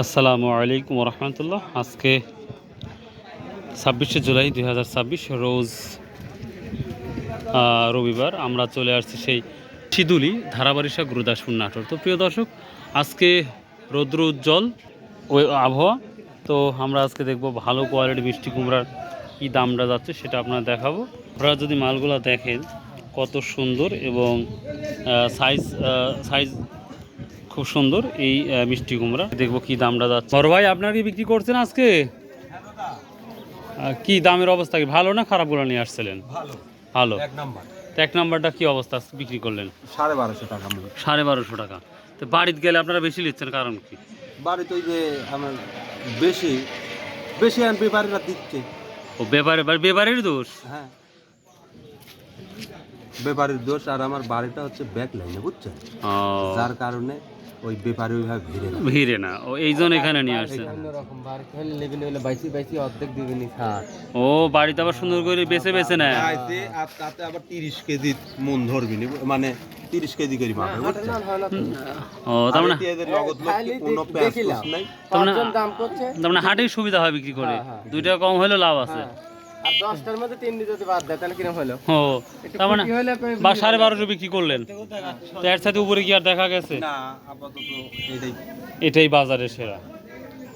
আসসালামু আলাইকুম রহমতুল্লাহ। আজকে 26শে জুলাই 2026 রোজ রবিবার। আমরা চলে আসছি সেই শিদুলি ধারাবারিশা গুরুদাসপুর নাটোর। তো প্রিয় দর্শক, আজকে রৌদ্র উজ্জ্বল ওই আবহাওয়া। তো আমরা আজকে দেখব ভালো কোয়ালিটি মিষ্টি কুমড়ার কী দামটা যাচ্ছে সেটা আপনারা দেখাবো। আপনারা যদি মালগুলো দেখেন কত সুন্দর এবং সাইজ সাইজ খুব সুন্দর এই মিষ্টি কুমড়া। দেখবো কি দামটা যাচ্ছে। বড় ভাই, আপনার কি বিক্রি করছেন আজকে? কি দামের অবস্থা, কি ভালো না খারাপগুলো নিয়ে আসছিলেন? ভালো। এক নাম্বারটা কি অবস্থা বিক্রি করলেন? 1250 টাকা। 1250 টাকা। তো বাড়িতে গেলে আপনারা বেশি নিচ্ছেন কারণ কি? বাড়িতে ওই যে আমার বেশি বেশি আন ব্যাপারীরা দিচ্ছে। ও ব্যাপারের দোষ? হ্যাঁ, ব্যাপারীর দোষ। আর আমার বাড়িটা হচ্ছে ব্যাক লাইনে, বুঝছেন, যার কারণে ওই ব্যাপারী ওইভাবে ভিড়ে না। ও এই জন্য এখানে নিয়ে আসছে। ও বাড়িতে আবার সুন্দর করে বেছে বেছে নেয়। তাতে আবার 30 কেজি মন ধরবি, মানে 30 কেজি করে পাবে। ও তার মানে হাটের সুবিধা হয় বিক্রি করে, 2 টাকা কম হলেও লাভ আছে। আর 10টার মধ্যে 3টি যদি বাদ দেয় তাহলে কিরকম হলো? ও তার মানে বা 1250 বিক্রি করলেন। তো এর সাথে উপরে কি আর দেখা গেছে? না, আপাতত এটাই বাজারে সেরা।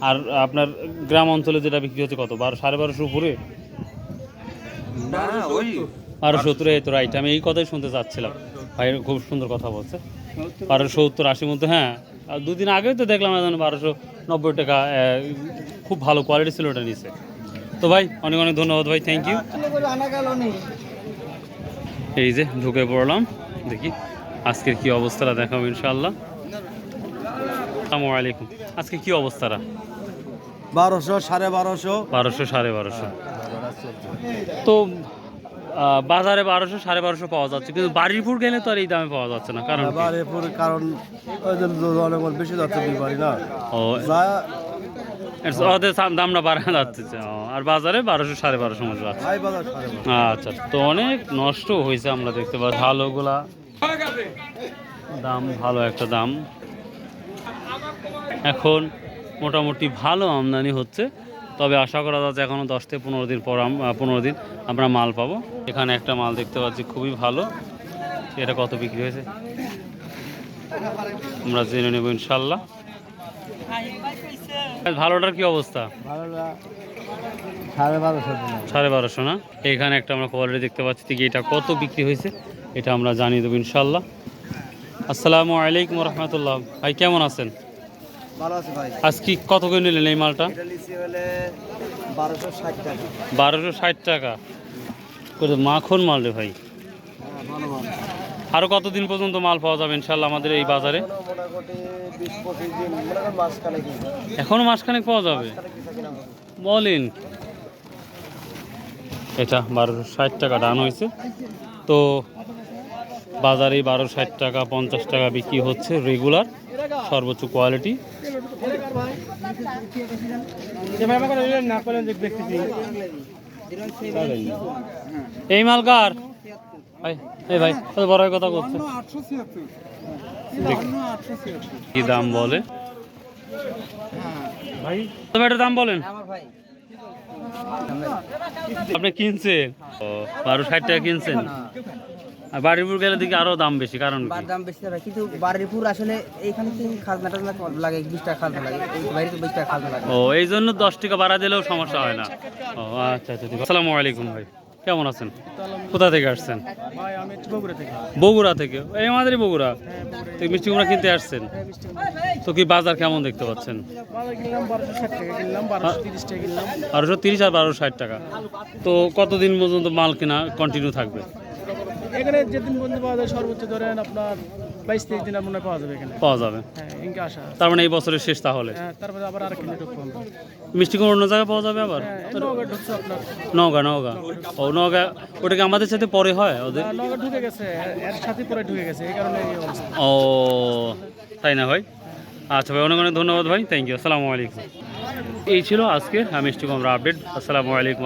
আর আপনার গ্রাম অঞ্চলে যেটা বিক্রি হচ্ছে কত? 1250 উপরে? না, ওই 1270। এই তো রাইট, আমি এই কথাই শুনতে চাচ্ছিলাম। ভাই খুব সুন্দর কথা বলছে। 1270-80 মধ্যে। হ্যাঁ, আর 2 দিন আগেই তো দেখলাম 1290 টাকা। খুব ভালো কোয়ালিটি ছিল, ওটা নিচে। তো ভাই অনেক অনেক ধন্যবাদ ভাই, থ্যাংক ইউ। এই যে ঢুকে পড়লাম, দেখি আজকের কি অবস্থাটা দেখাবো ইনশাআল্লাহ। আসসালামু আলাইকুম। আজকে কি অবস্থাটা? 1200, 1250, 1200, 1250। তো বাজারে 1200, 1250 পাওয়া যাচ্ছে, কিন্তু বাড়িপুর গেলে তো আর এই দামে পাওয়া যাচ্ছে না। কারণ বাড়িপুর কারণ অনেক বেশি যাচ্ছে ব্যাপারী না। ও ওদের দামটা বাড়া যাচ্ছে। আর বাজারে 1200, 1250 মতো যাচ্ছে। আচ্ছা, তো অনেক নষ্ট হয়েছে আমরা দেখতে পাচ্ছি। ভালোগুলা দাম, ভালো একটা দাম এখন মোটামুটি ভালো আমদানি হচ্ছে। তবে আশা করা যাচ্ছে এখনও 10 থেকে 15 দিন পর 15 দিন আমরা মাল পাবো। এখানে একটা মাল দেখতে পাচ্ছি খুবই ভালো, এটা কত বিক্রি হয়েছে আমরা জেনে নেব ইনশাল্লাহ। ভালোটার কি অবস্থা? 1250 না? এখানে একটা আমরা কোয়ালিটি দেখতে পাচ্ছি, কি এটা কত বিক্রি হয়েছে এটা আমরা জানিয়ে দেবো ইনশাল্লাহ। আসসালামু আলাইকুম রহমতুল্লাহ। ভাই কেমন আছেন? ভালো আছে ভাই। আজকে কত করে নিলেন এই মালটা? এটা লিচি হলে 1260 টাকা। 1260 টাকা করে মাখন মাল রে ভাই। ভালো মাল। আরো কতদিন পর্যন্ত মাল পাওয়া যাবে ইনশাল্লাহ আমাদের এই বাজারে? মোটামুটি 20-25 দিন, মনে করেন মাসখানেক। এখনো মাসখানেক পাওয়া যাবে বলেন? এটা 1260 টাকা ডান হয়েছে। তো বাজারে 1260 টাকা 50 টাকা বিক্রি হচ্ছে রেগুলার সর্বোচ্চ কোয়ালিটি। এই মাল কার ভাই? এই ভাই বড় কথা বলছে, কি দাম বলে ভাই? তবে একটা দাম বলেন। আপনি কিনছেন 1260 টাকা কিনছেন, আর বাড়িপুর গেলে দেখি আরো দাম বেশি। কারণ দাম বেশি হবে, কিন্তু বাড়িপুর আসলে এইখানে কি খাজনাটা লাগে, 20 টাকা খাজনা লাগে, এই বাইরে 20 টাকা খাজনা লাগে। ও এই জন্য 10 টাকা বাড়া দিলেও সমস্যা হয় না। ও আচ্ছা আচ্ছা, ঠিক আছে। আসসালামু আলাইকুম ভাই, কেমন আছেন? কোথা থেকে আসছেন? ভাই আমি বগুড়া থেকে। বগুড়া থেকে? এই আমাদেরই বগুড়া থেকে মিষ্টি কুমড়া কিনতে আসছেন? তো কি বাজার কেমন দেখতে পাচ্ছেন? বাজার কিনলাম 1260 টাকা কিনলাম, 1230 টাকা কিনলাম। 1230 আর 1260 টাকা। তো কতদিন পর্যন্ত মাল কেনা কন্টিনিউ থাকবে এখানে? যেদিন পর্যন্ত পাওয়া যায়, সর্বোচ্চ ধরেন আপনার 22-23 দিন আপনার পাওয়া যাবে এখানে। পাওয়া যাবে? হ্যাঁ, ইনকা আশা। তার মানে এই বছরের শেষ তাহলে? হ্যাঁ, তারপরে আবার আর কিনে ঢুকবো আমরা। মিষ্টি কুমড়া অন্য জায়গায় পাওয়া যাবে আবার? নওগাঁ ঢুকছে আপনার। নওগাঁ। ও নওগাঁ, ওটা কি আমাদের সাথে পরে হয় ওদের? নওগাঁ ঢুকে গেছে, এর সাথে পরে ঢুকে গেছে, এই কারণে এই অবস্থা। ও তাই না ভাই? আচ্ছা ভাই, অনেক অনেক ধন্যবাদ ভাই, থ্যাংক ইউ। আসসালামু আলাইকুম। এই ছিল আজকে মিষ্টি কুমড়া আপডেট। আসসালামু আলাইকুম।